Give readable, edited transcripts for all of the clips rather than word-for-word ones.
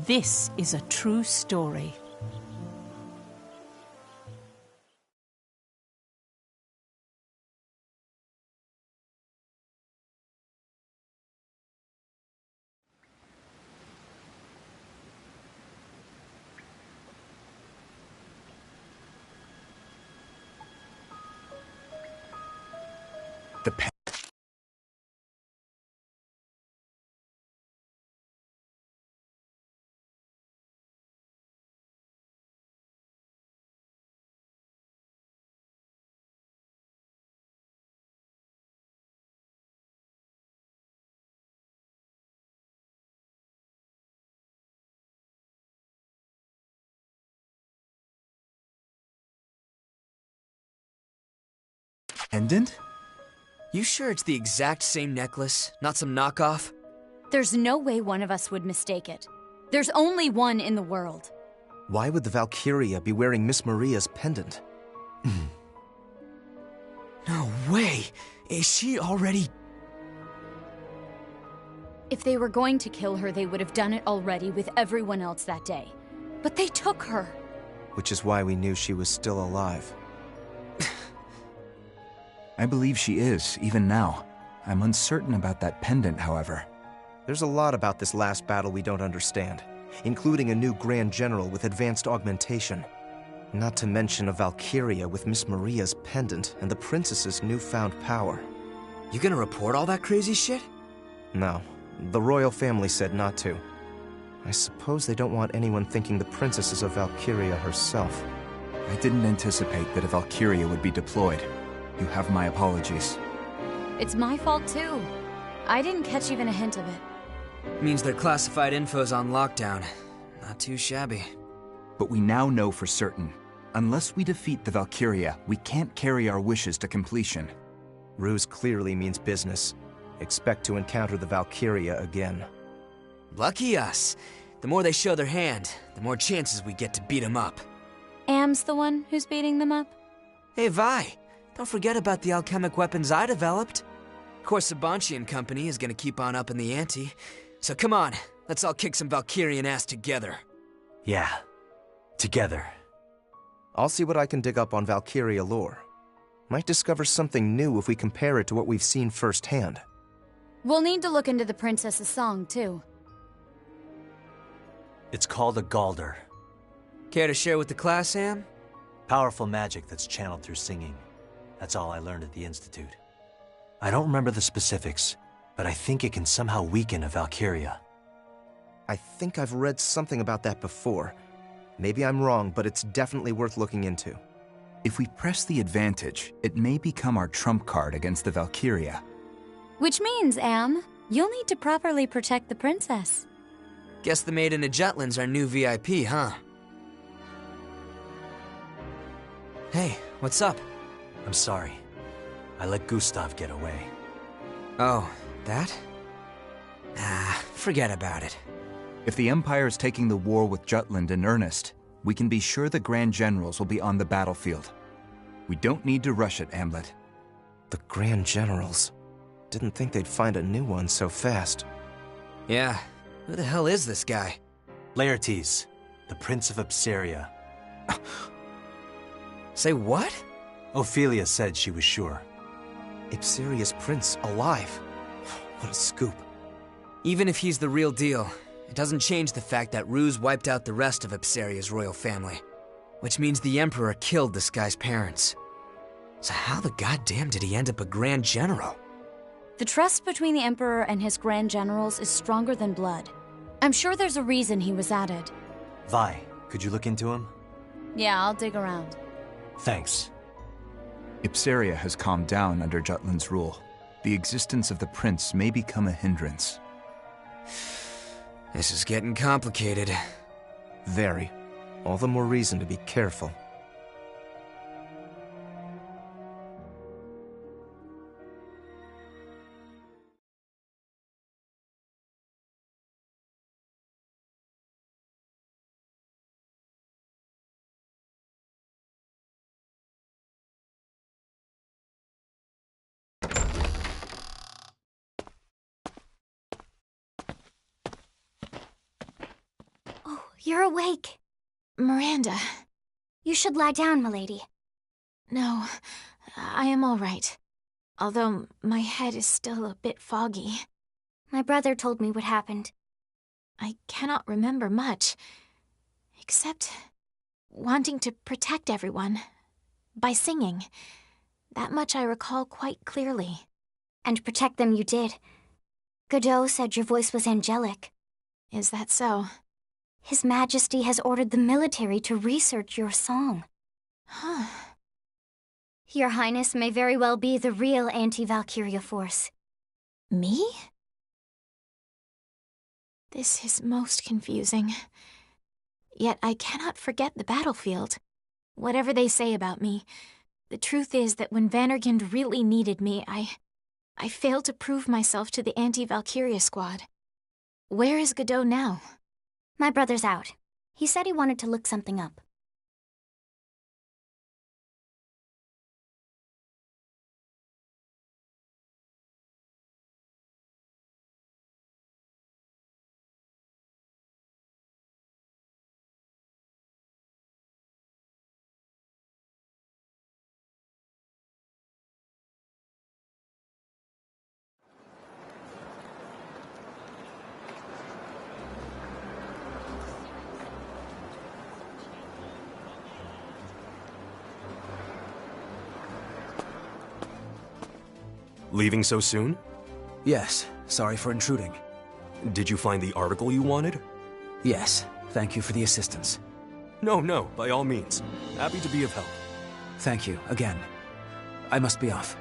This is a true story. The pen. Pendant? You sure it's the exact same necklace, not some knockoff? There's no way one of us would mistake it. There's only one in the world. Why would the Valkyria be wearing Miss Maria's pendant? No way! Is she already... If they were going to kill her, they would have done it already with everyone else that day. But they took her. Which is why we knew she was still alive. I believe she is, even now. I'm uncertain about that pendant, however. There's a lot about this last battle we don't understand, including a new Grand General with advanced augmentation. Not to mention a Valkyria with Miss Maria's pendant and the princess's newfound power. You gonna report all that crazy shit? No, the royal family said not to. I suppose they don't want anyone thinking the princess is a Valkyria herself. I didn't anticipate that a Valkyria would be deployed. You have my apologies. It's my fault too. I didn't catch even a hint of it. Means their classified info's on lockdown. Not too shabby. But we now know for certain. Unless we defeat the Valkyria, we can't carry our wishes to completion. Ruse clearly means business. Expect to encounter the Valkyria again. Lucky us. The more they show their hand, the more chances we get to beat them up. Am's the one who's beating them up? Hey, Vi. Don't forget about the alchemic weapons I developed. Of course, Sabanchi and company is gonna keep on upping the ante. So come on, let's all kick some Valkyrian ass together. Yeah, together. I'll see what I can dig up on Valkyria lore. Might discover something new if we compare it to what we've seen firsthand. We'll need to look into the princess's song, too. It's called a Galder. Care to share with the class, Sam? Powerful magic that's channeled through singing. That's all I learned at the Institute. I don't remember the specifics, but I think it can somehow weaken a Valkyria. I think I've read something about that before. Maybe I'm wrong, but it's definitely worth looking into. If we press the advantage, it may become our trump card against the Valkyria. Which means, Am, you'll need to properly protect the princess. Guess the Maiden of Jutland's our new VIP, huh? Hey, what's up? I'm sorry. I let Gustav get away. Oh, that? Ah, forget about it. If the Empire is taking the war with Jutland in earnest, we can be sure the Grand Generals will be on the battlefield. We don't need to rush it, Amlet. The Grand Generals. Didn't think they'd find a new one so fast. Yeah, who the hell is this guy? Laertes, the Prince of Ipsaria. Say what? Ophelia said she was sure. Ipsaria's prince alive. What a scoop. Even if he's the real deal, it doesn't change the fact that Ruse wiped out the rest of Ipsaria's royal family. Which means the Emperor killed this guy's parents. So how the goddamn did he end up a Grand General? The trust between the Emperor and his Grand Generals is stronger than blood. I'm sure there's a reason he was added. Vi, could you look into him? Yeah, I'll dig around. Thanks. Ipsaria has calmed down under Jutland's rule. The existence of the prince may become a hindrance. This is getting complicated. Very. All the more reason to be careful. You're awake. Miranda. You should lie down, milady. No, I am all right. Although my head is still a bit foggy. My brother told me what happened. I cannot remember much, except wanting to protect everyone by singing. That much I recall quite clearly. And protect them you did. Godot said your voice was angelic. Is that so? His Majesty has ordered the military to research your song. Huh. Your Highness may very well be the real anti-Valkyria force. Me? This is most confusing. Yet I cannot forget the battlefield. Whatever they say about me, the truth is that when Vandergund really needed me, I failed to prove myself to the anti-Valkyria squad. Where is Godot now? My brother's out. He said he wanted to look something up. Leaving so soon? Yes, sorry for intruding. Did you find the article you wanted? Yes, thank you for the assistance. No, by all means. Happy to be of help. Thank you, again. I must be off.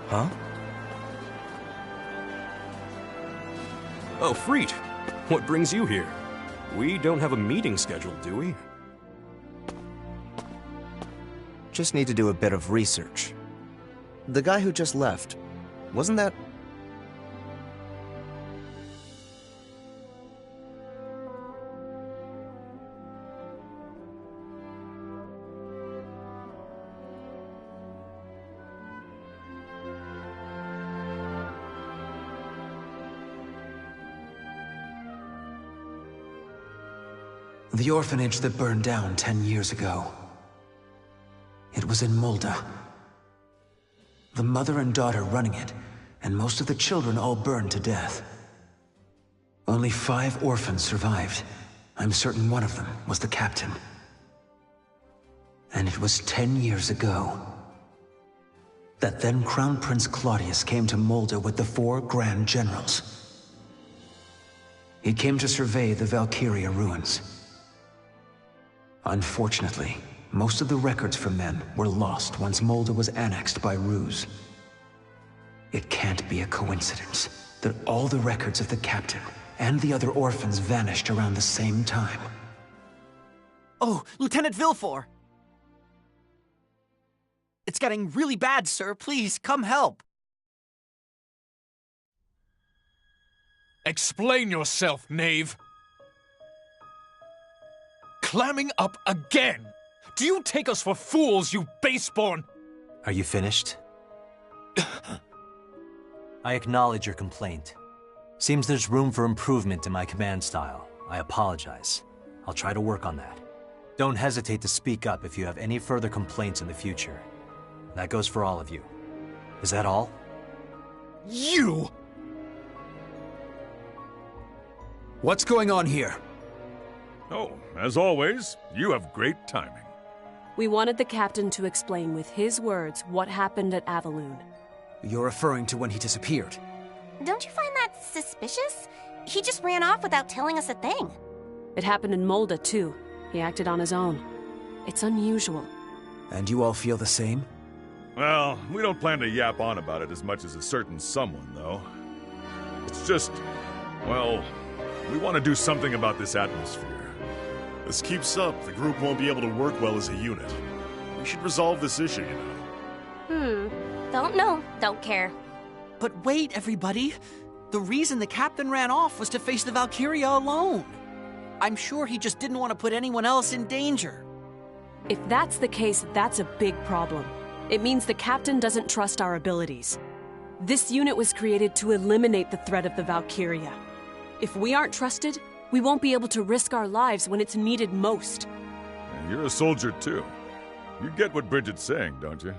Huh? Oh, Freet! What brings you here? We don't have a meeting scheduled, do we? Just need to do a bit of research. The guy who just left, wasn't that... The orphanage that burned down 10 years ago. It was in Mulda. The mother and daughter running it, and most of the children all burned to death. Only 5 orphans survived. I'm certain one of them was the captain. And it was 10 years ago that then Crown Prince Claudius came to Mulda with the 4 Grand Generals. He came to survey the Valkyria ruins. Unfortunately, most of the records from then were lost once Mulda was annexed by Ruse. It can't be a coincidence that all the records of the captain and the other orphans vanished around the same time. Oh, Lieutenant Villefort! It's getting really bad, sir. Please, come help. Explain yourself, knave. Clamming up again! Do you take us for fools, you baseborn? Are you finished? I acknowledge your complaint. Seems there's room for improvement in my command style. I apologize. I'll try to work on that. Don't hesitate to speak up if you have any further complaints in the future. That goes for all of you. Is that all? You! What's going on here? Oh, as always, you have great timing. We wanted the captain to explain with his words what happened at Avaloon. You're referring to when he disappeared. Don't you find that suspicious? He just ran off without telling us a thing. It happened in Mulda, too. He acted on his own. It's unusual. And you all feel the same? Well, we don't plan to yap on about it as much as a certain someone, though. It's just, well, we want to do something about this atmosphere. This keeps up, the group won't be able to work well as a unit. We should resolve this issue, you know. Don't know, don't care. But wait, everybody. The reason the captain ran off was to face the Valkyria alone. I'm sure he just didn't want to put anyone else in danger. If that's the case, that's a big problem. It means the captain doesn't trust our abilities. This unit was created to eliminate the threat of the Valkyria. If we aren't trusted, we won't be able to risk our lives when it's needed most. And you're a soldier too. You get what Bridget's saying, don't you?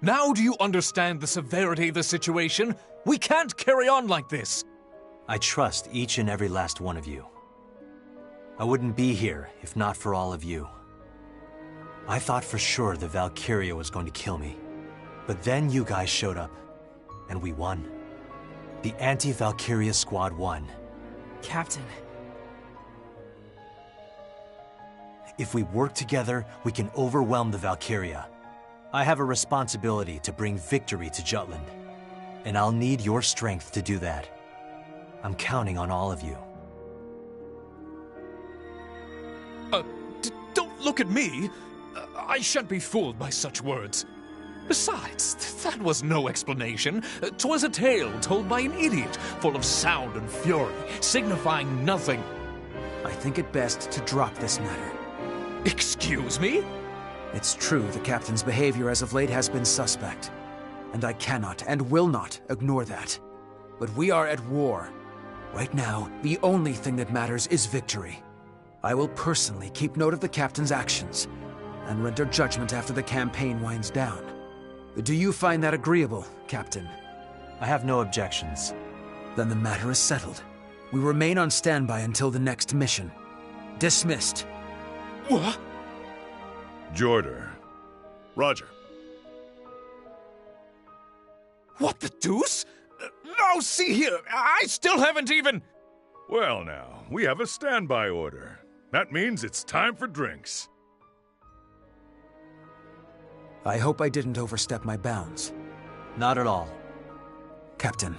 Now do you understand the severity of the situation? We can't carry on like this! I trust each and every last one of you. I wouldn't be here if not for all of you. I thought for sure the Valkyria was going to kill me. But then you guys showed up, and we won. The Anti-Valkyria Squad won. Captain. If we work together, we can overwhelm the Valkyria. I have a responsibility to bring victory to Jutland, and I'll need your strength to do that. I'm counting on all of you. Don't look at me! I shan't be fooled by such words. Besides, that was no explanation. 'Twas a tale told by an idiot, full of sound and fury, signifying nothing. I think it best to drop this matter. Excuse me? It's true the captain's behavior as of late has been suspect, and I cannot and will not ignore that. But we are at war. Right now, the only thing that matters is victory. I will personally keep note of the captain's actions, and render judgment after the campaign winds down. Do you find that agreeable, Captain? I have no objections. Then the matter is settled. We remain on standby until the next mission. Dismissed. What? Jorder. Roger. What the deuce? Now see here, I still haven't even... Well now, we have a standby order. That means it's time for drinks. I hope I didn't overstep my bounds. Not at all. Captain,